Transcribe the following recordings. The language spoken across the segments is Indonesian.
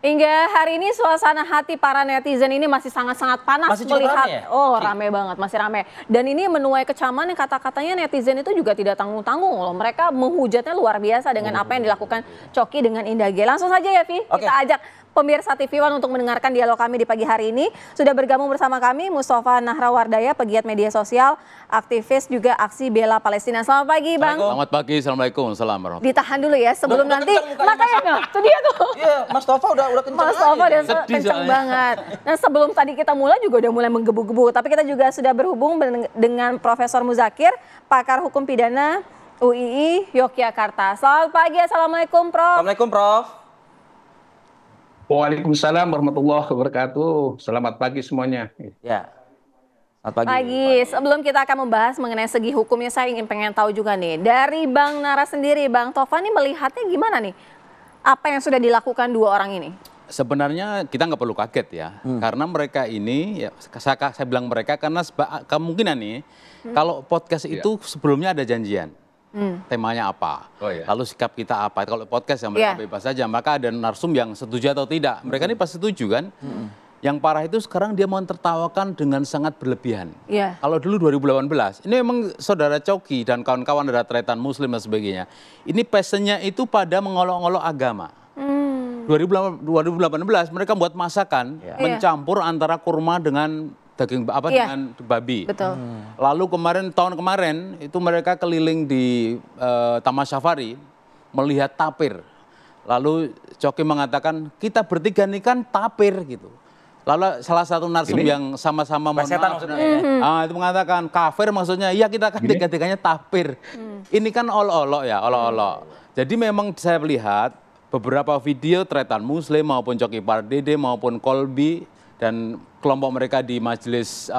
Hingga hari ini suasana hati para netizen ini masih sangat-sangat panas Masih cukup melihat. rame ya? Rame banget, masih rame. Dan ini menuai kecaman yang kata-katanya netizen itu juga tidak tanggung-tanggung loh. Mereka menghujatnya luar biasa dengan apa yang dilakukan Coki dengan Indah G. Langsung saja ya Vi, Oke. kita ajak pemirsa TV One untuk mendengarkan dialog kami di pagi hari ini. Sudah bergabung bersama kami Mustafa Nahrawardaya, pegiat media sosial, aktivis juga aksi bela Palestina. Selamat pagi Bang. Selamat pagi, Assalamualaikum. Salam warahmatullahi. Ditahan dulu ya sebelum Udah nanti. kencang mukanya, Makanya itu dia tuh. Iya, Mas Tova udah kencang Mas aja Tova nih. dan kenceng banget. Nah sebelum tadi kita mulai juga udah mulai menggebu-gebu. Tapi kita juga sudah berhubung dengan Profesor Muzakir, pakar hukum pidana UII Yogyakarta. Selamat pagi, Assalamualaikum Prof. Assalamualaikum Prof. Waalaikumsalam warahmatullahi wabarakatuh. Selamat pagi semuanya. Ya. Selamat pagi. Pagi, sebelum kita akan membahas mengenai segi hukumnya, saya pengen tahu juga nih, dari Bang Nara sendiri, Bang Tova nih melihatnya gimana nih? Apa yang sudah dilakukan dua orang ini? Sebenarnya kita nggak perlu kaget ya, karena mereka ini, ya, saya bilang mereka karena kemungkinan nih, kalau podcast itu sebelumnya ada janjian. Temanya apa, Oh, ya. lalu sikap kita apa. Kalau podcast yang mereka bebas saja, maka ada narsum yang setuju atau tidak. Mereka ini pasti setuju kan. Yang parah itu sekarang dia mau tertawakan dengan sangat berlebihan. Iya. Kalau dulu 2018, ini memang saudara Coki dan kawan-kawan dari Tretan Muslim dan sebagainya. Ini passionnya itu pada mengolok-olok agama. 2018 mereka buat masakan mencampur antara kurma dengan daging dengan babi. Betul. Lalu tahun kemarin itu mereka keliling di Taman Safari melihat tapir. Lalu Coki mengatakan kita bertiga ini kan tapir gitu. Lalu salah satu narsum yang sama-sama Setan maksudnya ya. itu mengatakan kafir maksudnya, iya kita kan tiga-tiganya tapir. Ini kan olok-olok ya, olok-olok. Jadi memang saya lihat beberapa video Tretan Muslim maupun Coki Pardede maupun Kolbi dan kelompok mereka di Majelis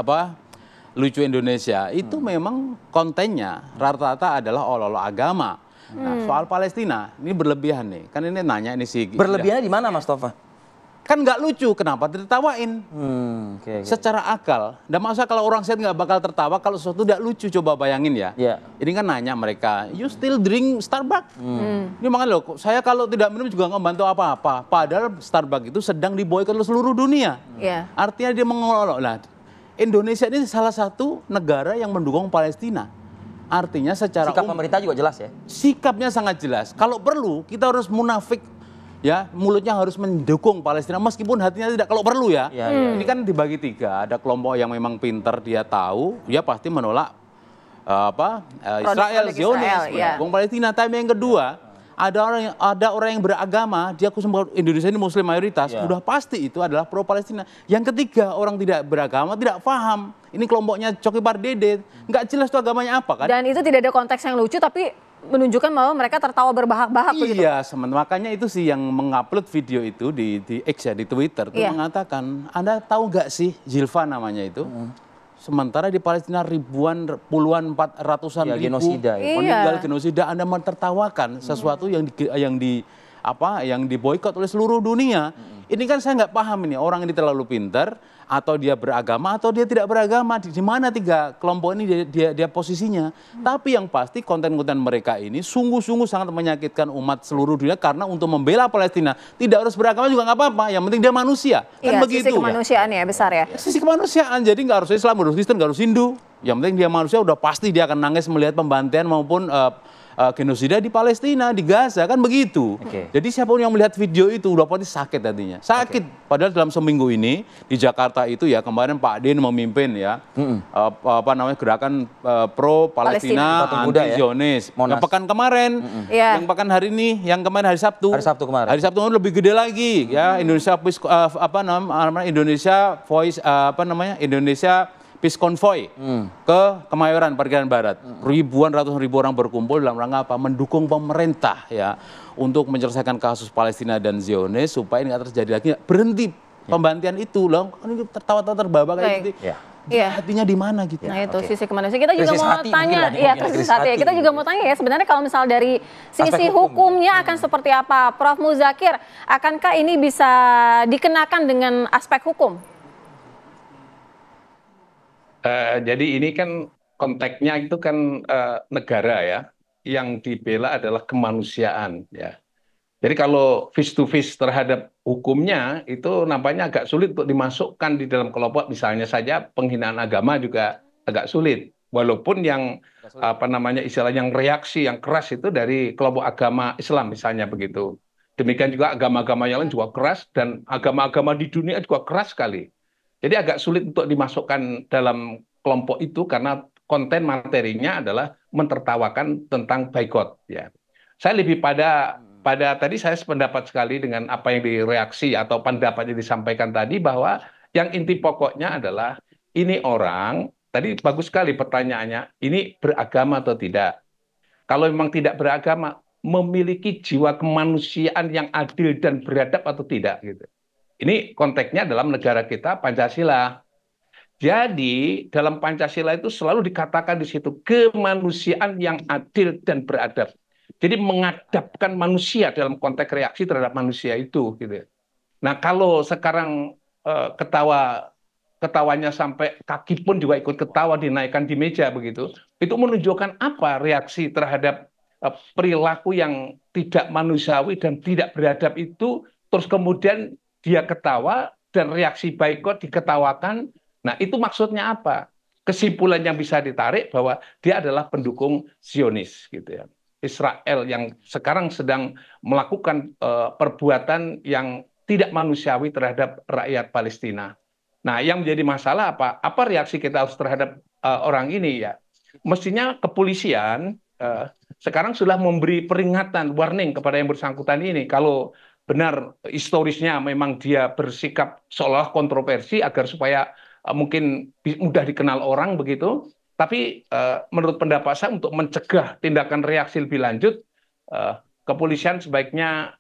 Lucu Indonesia itu memang kontennya rata-rata adalah olok-olok agama. Nah, soal Palestina ini berlebihan nih. Kan ini nanya ini sih. Berlebihannya di mana Mas Tova? Kan nggak lucu, kenapa ditertawain? Oke. Secara akal, dan masa kalau orang sehat nggak bakal tertawa kalau sesuatu tidak lucu, coba bayangin ya. Iya. Ini kan nanya mereka, you still drink Starbucks? Ini makanya loh, saya kalau tidak minum juga nggak membantu apa-apa. Padahal Starbucks itu sedang diboikot oleh seluruh dunia. Iya. Artinya dia mengolok. Nah, Indonesia ini salah satu negara yang mendukung Palestina. Artinya secara Sikap pemerintah juga jelas ya? sikapnya sangat jelas. Kalau perlu kita harus munafik. Ya, mulutnya harus mendukung Palestina meskipun hatinya tidak, kalau perlu ya. Ini kan dibagi tiga, ada kelompok yang memang pintar, dia tahu, dia pasti menolak Israel, Zionis, mendukung Palestina. Tapi yang kedua, ada orang yang beragama, dia Indonesia ini Muslim mayoritas, udah pasti itu adalah pro Palestina. Yang ketiga, orang tidak beragama, tidak paham. Ini kelompoknya Coki Pardede, nggak jelas tuh agamanya apa kan? Dan itu tidak ada konteks yang lucu, tapi menunjukkan bahwa mereka tertawa berbahak-bahak begitu. Iya, makanya itu sih yang mengupload video itu di X ya, di Twitter tuh mengatakan, Anda tahu nggak sih Zilfa namanya itu? Sementara di Palestina puluhan ratusan ribu genosida ya. meninggal genosida, Anda menertawakan sesuatu yang diboikot oleh seluruh dunia. Ini kan saya nggak paham ini, orang ini terlalu pintar atau dia beragama atau dia tidak beragama, di mana tiga kelompok ini dia posisinya. Tapi yang pasti konten-konten mereka ini sungguh-sungguh sangat menyakitkan umat seluruh dunia, karena untuk membela Palestina tidak harus beragama juga nggak apa-apa, yang penting dia manusia. Kan begitu. Sisi kemanusiaan ya besar ya. Sisi kemanusiaan, jadi nggak harus Islam, nggak harus Kristen, nggak harus Hindu. Yang penting dia manusia, udah pasti dia akan nangis melihat pembantaian maupun genosida di Palestina, di Gaza, kan begitu. Jadi siapapun yang melihat video itu udah pasti sakit hatinya. Sakit. Padahal dalam seminggu ini di Jakarta itu ya, kemarin Pak Din memimpin ya gerakan pro Palestina, anti Zionis. Yang pekan kemarin, yang pekan hari ini, yang kemarin hari Sabtu. Hari Sabtu lebih gede lagi ya, Indonesia Indonesia Peace Convoy ke Kemayoran, Parkiran Barat. Ratusan ribu orang berkumpul dalam rangka apa? Mendukung pemerintah ya untuk menyelesaikan kasus Palestina dan Zionis supaya ini nggak terjadi lagi. Berhenti pembantaian itu loh. Ini tertawa-tawa terbabak kayak gitu. Hatinya di mana gitu. Nah itu sisi kemanusiaan. Kita juga mau tanya, krisis hati. Kita juga mau tanya ya, sebenarnya kalau misal dari sisi hukumnya akan seperti apa? Prof Muzakir, akankah ini bisa dikenakan dengan aspek hukum? Jadi ini kan konteksnya itu kan negara ya, yang dibela adalah kemanusiaan ya. Jadi kalau face to face terhadap hukumnya itu nampaknya agak sulit untuk dimasukkan di dalam kelompok, misalnya saja penghinaan agama juga agak sulit. Walaupun yang apa namanya istilah yang reaksi yang keras itu dari kelompok agama Islam misalnya begitu. Demikian juga agama-agama yang lain juga keras dan agama-agama di dunia juga keras sekali. Jadi agak sulit untuk dimasukkan dalam kelompok itu karena konten materinya adalah mentertawakan tentang boykot ya. Saya lebih pada tadi saya sependapat sekali dengan apa yang direaksi atau pendapat yang disampaikan tadi bahwa yang inti pokoknya adalah ini orang tadi bagus sekali pertanyaannya, ini beragama atau tidak? Kalau memang tidak beragama, memiliki jiwa kemanusiaan yang adil dan beradab atau tidak gitu. Ini konteksnya dalam negara kita Pancasila. Jadi dalam Pancasila itu selalu dikatakan di situ kemanusiaan yang adil dan beradab. Jadi mengadapkan manusia dalam konteks reaksi terhadap manusia itu gitu. Nah, kalau sekarang ketawanya sampai kaki pun juga ikut ketawa dinaikkan di meja begitu, itu menunjukkan apa reaksi terhadap perilaku yang tidak manusiawi dan tidak beradab itu, terus kemudian dia ketawa dan reaksi boikot diketawakan. Nah, itu maksudnya apa? Kesimpulan yang bisa ditarik bahwa dia adalah pendukung Zionis gitu ya. Israel yang sekarang sedang melakukan perbuatan yang tidak manusiawi terhadap rakyat Palestina. Nah, yang menjadi masalah apa? Apa reaksi kita harus terhadap orang ini ya? Mestinya kepolisian sekarang sudah memberi peringatan, warning kepada yang bersangkutan ini. Kalau benar historisnya memang dia bersikap seolah kontroversi agar supaya mungkin mudah dikenal orang begitu. Tapi menurut pendapat saya untuk mencegah tindakan reaksi lebih lanjut, kepolisian sebaiknya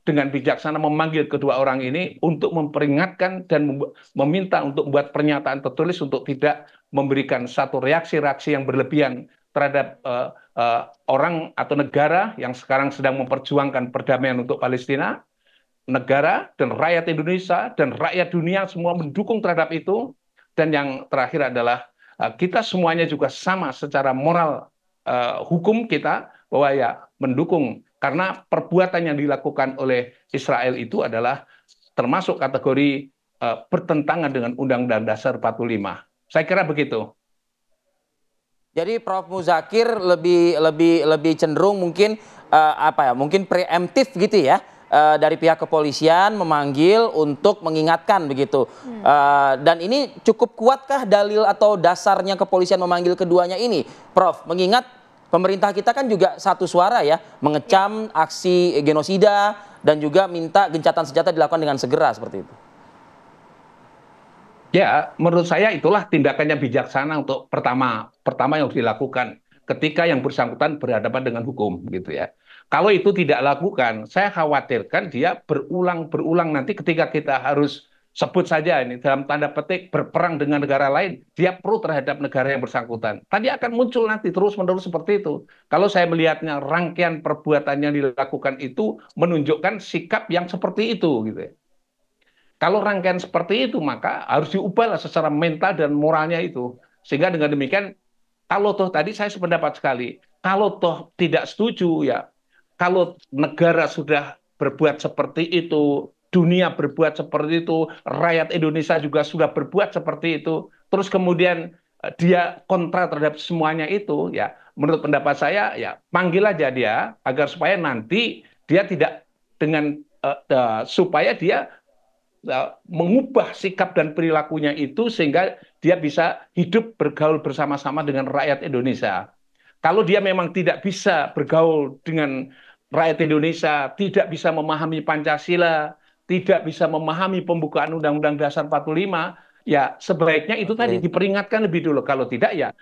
dengan bijaksana memanggil kedua orang ini untuk memperingatkan dan meminta untuk membuat pernyataan tertulis untuk tidak memberikan satu reaksi-reaksi yang berlebihan terhadap orang atau negara yang sekarang sedang memperjuangkan perdamaian untuk Palestina. Negara dan rakyat Indonesia dan rakyat dunia semua mendukung terhadap itu. Dan yang terakhir adalah kita semuanya juga sama secara moral hukum kita bahwa ya mendukung karena perbuatan yang dilakukan oleh Israel itu adalah termasuk kategori bertentangan dengan Undang-Undang Dasar 45. Saya kira begitu. Jadi Prof. Muzakir lebih cenderung mungkin mungkin preemptif gitu ya. Dari pihak kepolisian memanggil untuk mengingatkan begitu. Dan ini cukup kuatkah dalil atau dasarnya kepolisian memanggil keduanya ini, Prof? Mengingat pemerintah kita kan juga satu suara ya, mengecam aksi genosida dan juga minta gencatan senjata dilakukan dengan segera seperti itu. Ya, menurut saya itulah tindakan yang bijaksana untuk pertama yang harus dilakukan ketika yang bersangkutan berhadapan dengan hukum gitu ya. Kalau itu tidak lakukan, saya khawatirkan dia berulang nanti ketika kita harus sebut saja ini dalam tanda petik berperang dengan negara lain, dia pro terhadap negara yang bersangkutan. Tadi akan muncul nanti terus-menerus seperti itu. Kalau saya melihatnya rangkaian perbuatan yang dilakukan itu menunjukkan sikap yang seperti itu gitu ya. Kalau rangkaian seperti itu maka harus diubahlah secara mental dan moralnya itu. Sehingga dengan demikian kalau toh tadi saya sependapat sekali, kalau toh tidak setuju ya, kalau negara sudah berbuat seperti itu, dunia berbuat seperti itu, rakyat Indonesia juga sudah berbuat seperti itu, terus kemudian dia kontra terhadap semuanya itu, ya menurut pendapat saya ya panggil aja dia agar supaya nanti dia tidak dengan supaya dia mengubah sikap dan perilakunya itu sehingga dia bisa hidup bergaul bersama-sama dengan rakyat Indonesia. Kalau dia memang tidak bisa bergaul dengan rakyat Indonesia, tidak bisa memahami Pancasila, tidak bisa memahami pembukaan Undang-Undang Dasar 45, ya sebaiknya itu tadi diperingatkan lebih dulu. Kalau tidak ya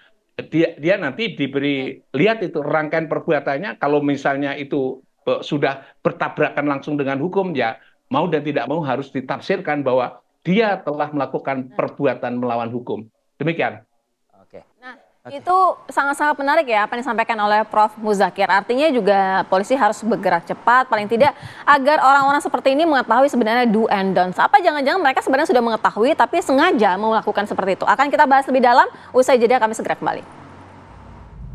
dia nanti diberi lihat itu rangkaian perbuatannya. Kalau misalnya itu sudah bertabrakan langsung dengan hukum, ya mau dan tidak mau harus ditafsirkan bahwa dia telah melakukan perbuatan melawan hukum. Demikian. Nah, itu sangat-sangat menarik ya apa yang disampaikan oleh Prof. Muzakir. Artinya juga polisi harus bergerak cepat, paling tidak agar orang-orang seperti ini mengetahui sebenarnya do and don'ts. Apa jangan-jangan mereka sebenarnya sudah mengetahui tapi sengaja melakukan seperti itu. Akan kita bahas lebih dalam, usai jeda kami segera kembali.